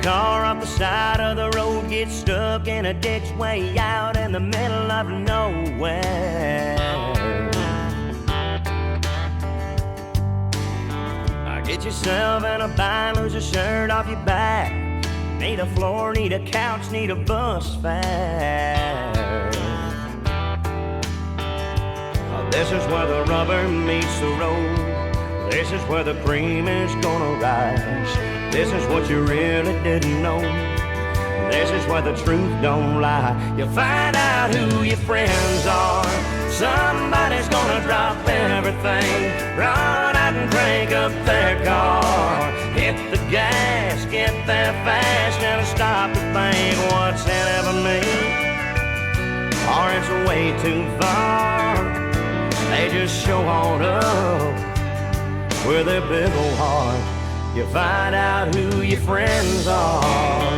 car off the side of the road gets stuck in a ditch way out in the middle of nowhere. Get yourself in a bind, lose a shirt off your back. Need a floor, need a couch, need a bus fare. This is where the rubber meets the road. This is where the cream is gonna rise. This is what you really didn't know. This is where the truth don't lie. You find out who your friends are. Somebody's gonna drop everything, run out and crank up their car. Hit the gas, get there fast, never stop to think what's in it for me, or it's way too far. They just show on up with their big old heart. You find out who your friends are.